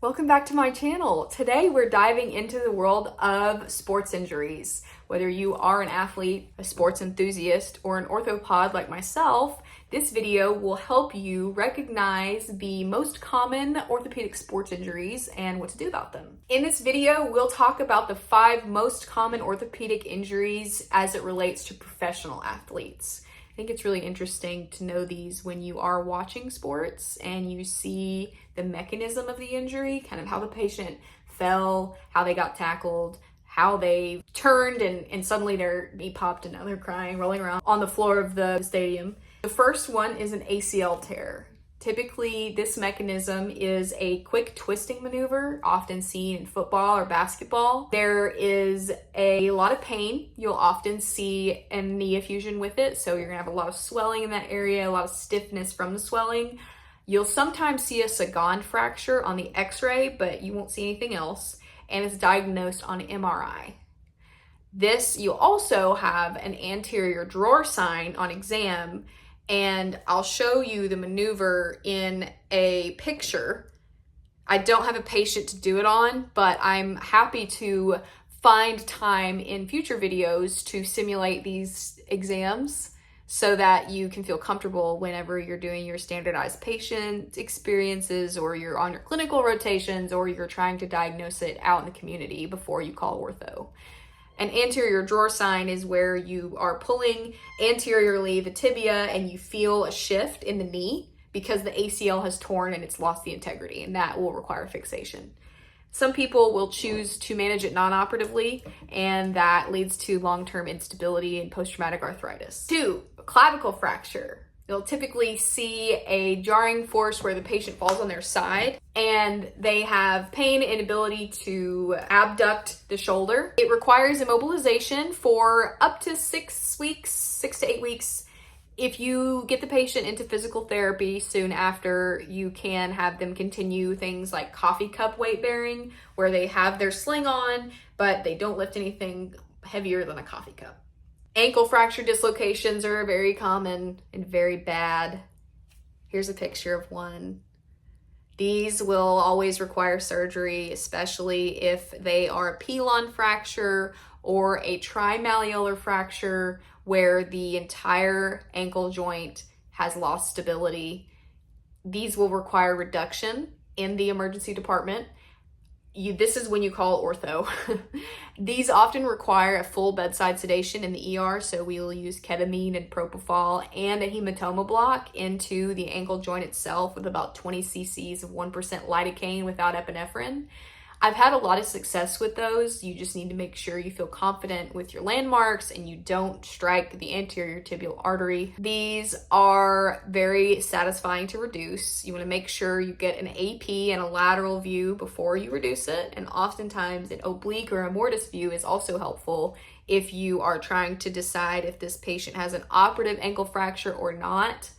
Welcome back to my channel. Today we're diving into the world of sports injuries. Whether you are an athlete, a sports enthusiast, or an orthopod like myself, this video will help you recognize the most common orthopedic sports injuries and what to do about them. In this video, we'll talk about the 5 most common orthopedic injuries as it relates to professional athletes. I think it's really interesting to know these when you are watching sports and you see the mechanism of the injury, kind of how the patient fell, how they got tackled, how they turned and suddenly their knee popped and now they're crying, rolling around on the floor of the stadium. The first one is an ACL tear. Typically, this mechanism is a quick twisting maneuver, often seen in football or basketball. There is a lot of pain. You'll often see a knee effusion with it, so you're gonna have a lot of swelling in that area, a lot of stiffness from the swelling. You'll sometimes see a Tibial fracture on the x-ray, but you won't see anything else, and it's diagnosed on MRI. You'll also have an anterior drawer sign on exam, and I'll show you the maneuver in a picture. I don't have a patient to do it on, but I'm happy to find time in future videos to simulate these exams so that you can feel comfortable whenever you're doing your standardized patient experiences or you're on your clinical rotations or you're trying to diagnose it out in the community before you call ortho. An anterior drawer sign is where you are pulling anteriorly the tibia and you feel a shift in the knee because the ACL has torn and it's lost the integrity, and that will require fixation. Some people will choose to manage it non-operatively, and that leads to long-term instability and post-traumatic arthritis. 2, clavicle fracture. You'll typically see a jarring force where the patient falls on their side and they have pain and inability to abduct the shoulder. It requires immobilization for up to 6 weeks, 6 to 8 weeks. If you get the patient into physical therapy soon after, you can have them continue things like coffee cup weight bearing, where they have their sling on, but they don't lift anything heavier than a coffee cup. Ankle fracture dislocations are very common and very bad. Here's a picture of one. These will always require surgery, especially if they are a pilon fracture or a trimalleolar fracture where the entire ankle joint has lost stability. These will require reduction in the emergency department. This is when you call ortho. These often require a full bedside sedation in the ER, so we will use ketamine and propofol and a hematoma block into the ankle joint itself with about 20 cc's of 1% lidocaine without epinephrine. I've had a lot of success with those. You just need to make sure you feel confident with your landmarks and you don't strike the anterior tibial artery. These are very satisfying to reduce. You want to make sure you get an AP and a lateral view before you reduce it, and oftentimes an oblique or a mortise view is also helpful if you are trying to decide if this patient has an operative ankle fracture or not.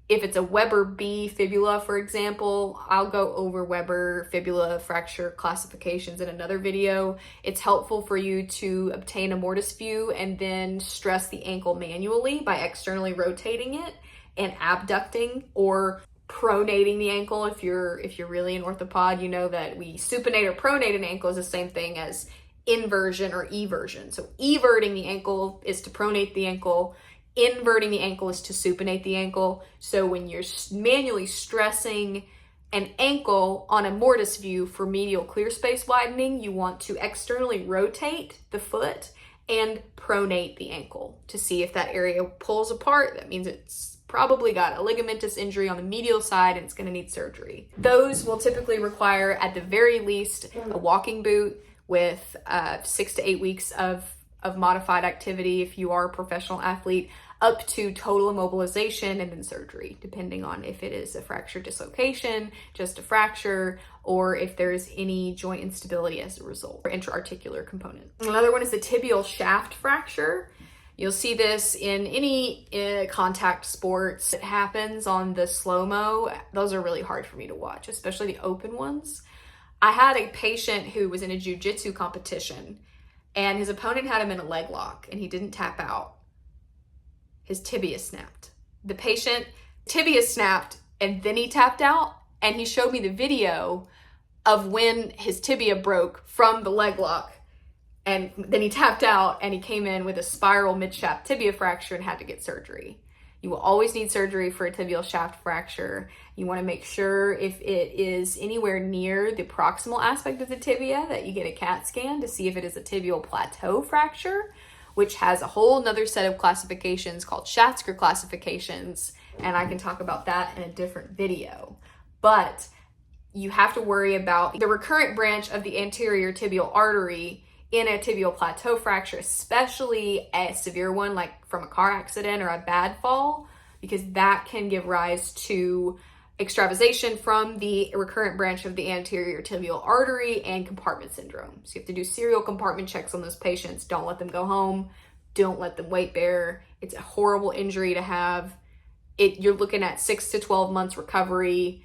If it's a Weber B fibula, for example, I'll go over Weber fibula fracture classifications in another video. It's helpful for you to obtain a mortise view and then stress the ankle manually by externally rotating it and abducting or pronating the ankle. If you're really an orthopod, you know that we supinate or pronate an ankle is the same thing as inversion or eversion. So everting the ankle is to pronate the ankle. Inverting the ankle is to supinate the ankle. So when you're manually stressing an ankle on a mortise view for medial clear space widening, you want to externally rotate the foot and pronate the ankle to see if that area pulls apart. That means it's probably got a ligamentous injury on the medial side and it's going to need surgery. Those will typically require, at the very least, a walking boot with 6 to 8 weeks of modified activity if you are a professional athlete, up to total immobilization and then surgery, depending on if it is a fracture dislocation, just a fracture, or if there's any joint instability as a result, or intra-articular component. Another one is the tibial shaft fracture. You'll see this in any contact sports. It happens on the slow-mo. Those are really hard for me to watch, especially the open ones. I had a patient who was in a jiu-jitsu competition and his opponent had him in a leg lock and he didn't tap out. His tibia snapped. The patient tibia snapped and then he tapped out, and he showed me the video of when his tibia broke from the leg lock. And then he tapped out and he came in with a spiral mid-shaft tibia fracture and had to get surgery. You will always need surgery for a tibial shaft fracture. You want to make sure if it is anywhere near the proximal aspect of the tibia that you get a CAT scan to see if it is a tibial plateau fracture, which has a whole nother set of classifications called Schatzker classifications. And I can talk about that in a different video. But you have to worry about the recurrent branch of the anterior tibial artery in a tibial plateau fracture, especially a severe one like from a car accident or a bad fall, because that can give rise to extravasation from the recurrent branch of the anterior tibial artery and compartment syndrome. So you have to do serial compartment checks on those patients. Don't let them go home. Don't let them weight bear. It's a horrible injury to have. You're looking at 6 to 12 months recovery,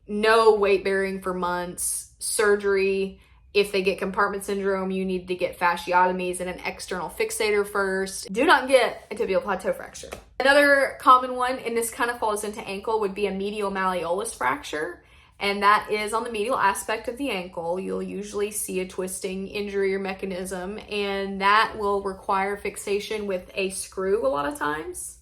no weight bearing for months, surgery. If they get compartment syndrome, you need to get fasciotomies and an external fixator first. Do not get a tibial plateau fracture. Another common one, and this kind of falls into ankle, would be a medial malleolus fracture. And that is on the medial aspect of the ankle. You'll usually see a twisting injury or mechanism, and that will require fixation with a screw a lot of times.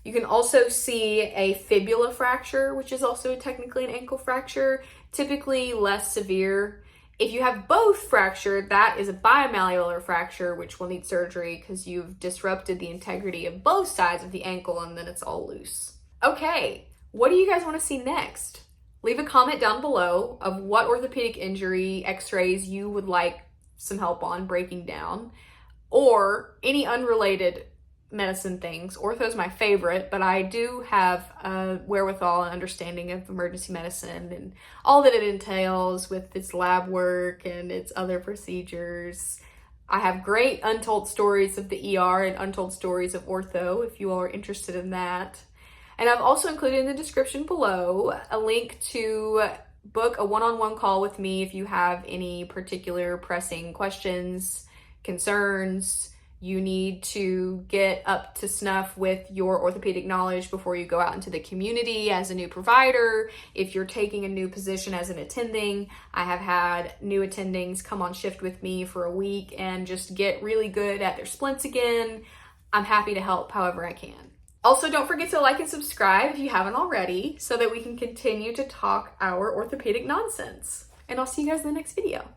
You can also see a fibula fracture, which is also technically an ankle fracture, typically less severe. If you have both fractured, that is a bimalleolar fracture, which will need surgery because you've disrupted the integrity of both sides of the ankle and then it's all loose. Okay, what do you guys want to see next? Leave a comment down below of what orthopedic injury x-rays you would like some help on breaking down, or any unrelated medicine things. Ortho's my favorite, but I do have a wherewithal and understanding of emergency medicine and all that it entails with its lab work and its other procedures. I have great untold stories of the ER and untold stories of ortho if you all are interested in that. And I've also included in the description below a link to book a one-on-one call with me if you have any particular pressing questions, concerns. You need to get up to snuff with your orthopedic knowledge before you go out into the community as a new provider. If you're taking a new position as an attending, I have had new attendings come on shift with me for a week and just get really good at their splints again. I'm happy to help however I can. Also, don't forget to like and subscribe if you haven't already so that we can continue to talk our orthopedic nonsense. And I'll see you guys in the next video.